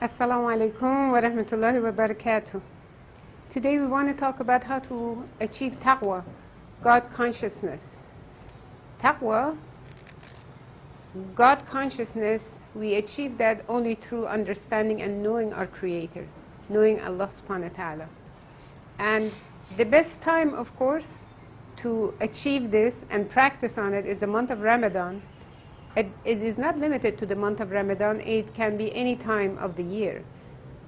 Assalamu alaikum wa rahmatullahi wa barakatuh. Today we want to talk about how to achieve Taqwa, God consciousness. Taqwa, God consciousness, we achieve that only through understanding and knowing our Creator, knowing Allah subhanahu wa ta'ala. And the best time, of course, to achieve this and practice on it is the month of Ramadan. It is not limited to the month of Ramadan, it can be any time of the year.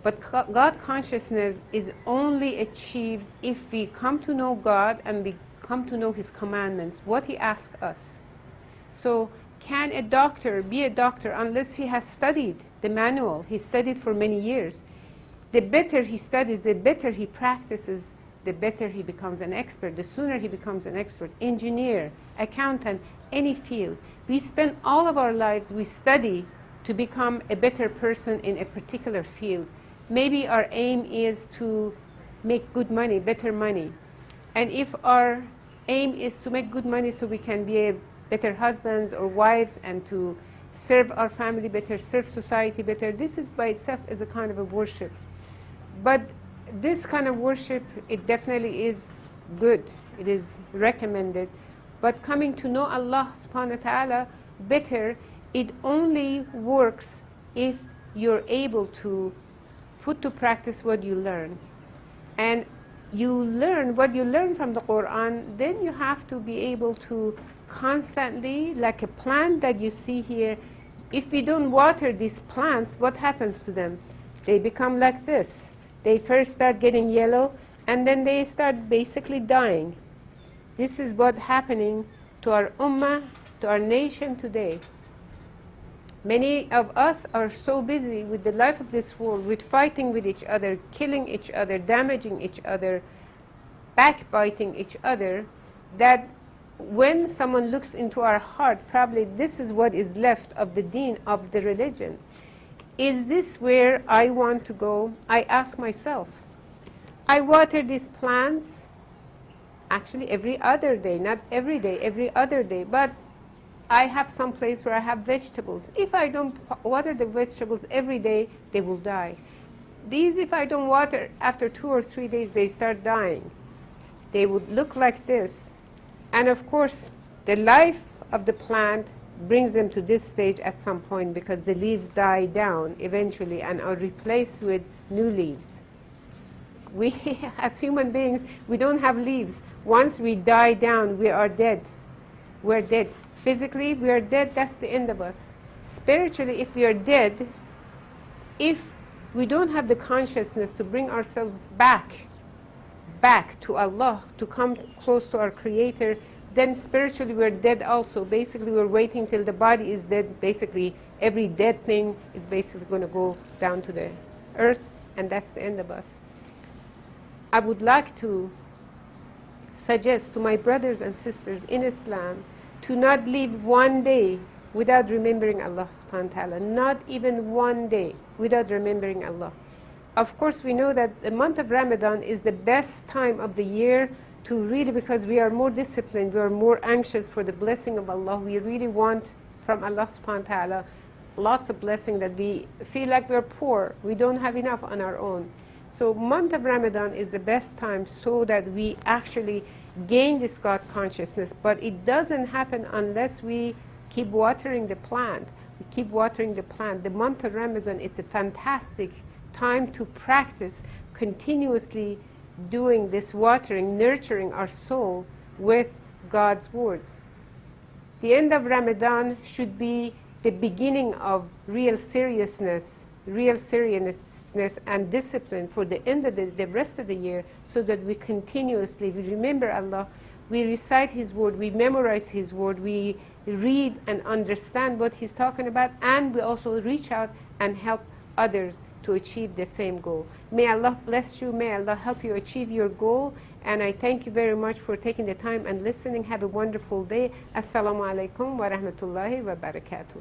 But God consciousness is only achieved if we come to know God and we come to know His commandments, what He asks us. So can a doctor be a doctor unless he has studied the manual? He studied for many years. The better he studies, the better he practices, the better he becomes an expert, the sooner he becomes an expert. Engineer, accountant, any field. We spend all of our lives, we study to become a better person in a particular field. Maybe our aim is to make good money, better money. And if our aim is to make good money so we can be better husbands or wives and to serve our family better, serve society better, this is by itself is a kind of a worship. But this kind of worship, it definitely is good, it is recommended. But coming to know Allah subhanahu wa ta'ala better, it only works if you're able to put to practice what you learn. And you learn what you learn from the Quran, then you have to be able to constantly, like a plant that you see here, if we don't water these plants, what happens to them? They become like this. They first start getting yellow and then they start basically dying. This is what's happening to our ummah, to our nation today. Many of us are so busy with the life of this world, with fighting with each other, killing each other, damaging each other, backbiting each other, that when someone looks into our heart, probably this is what is left of the deen, of the religion. Is this where I want to go? I ask myself. I water these plants actually every other day, not every day, every other day, but I have some place where I have vegetables. If I don't water the vegetables every day, they will die. These, if I don't water, after 2 or 3 days, they start dying. They would look like this. And of course, the life of the plant brings them to this stage at some point because the leaves die down eventually and are replaced with new leaves. We, as human beings, we don't have leaves. Once we die down, we are dead. We're dead. Physically, we are dead. That's the end of us. Spiritually, if we are dead, if we don't have the consciousness to bring ourselves back to Allah, to come close to our Creator, then spiritually we're dead also. Basically, we're waiting till the body is dead. Basically, every dead thing is basically going to go down to the earth, and that's the end of us. I would like to suggest to my brothers and sisters in Islam to not live one day without remembering Allah subhanahu wa ta'ala, not even one day without remembering Allah. Of course, we know that the month of Ramadan is the best time of the year to really, because we are more disciplined, we are more anxious for the blessing of Allah. We really want from Allah subhanahu wa ta'ala lots of blessing that we feel like we're poor, we don't have enough on our own. So month of Ramadan is the best time so that we actually gain this God consciousness, but it doesn't happen unless we keep watering the plant. We keep watering the plant. The month of Ramadan, it's a fantastic time to practice continuously doing this watering, nurturing our soul with God's words. The end of Ramadan should be the beginning of real seriousness and discipline for the end of the rest of the year, so that we continuously, we remember Allah, we recite His word, we memorize His word, we read and understand what He's talking about, and we also reach out and help others to achieve the same goal. May Allah bless you, may Allah help you achieve your goal, and I thank you very much for taking the time and listening. Have a wonderful day. Assalamu alaikum wa rahmatullahi wa barakatuh.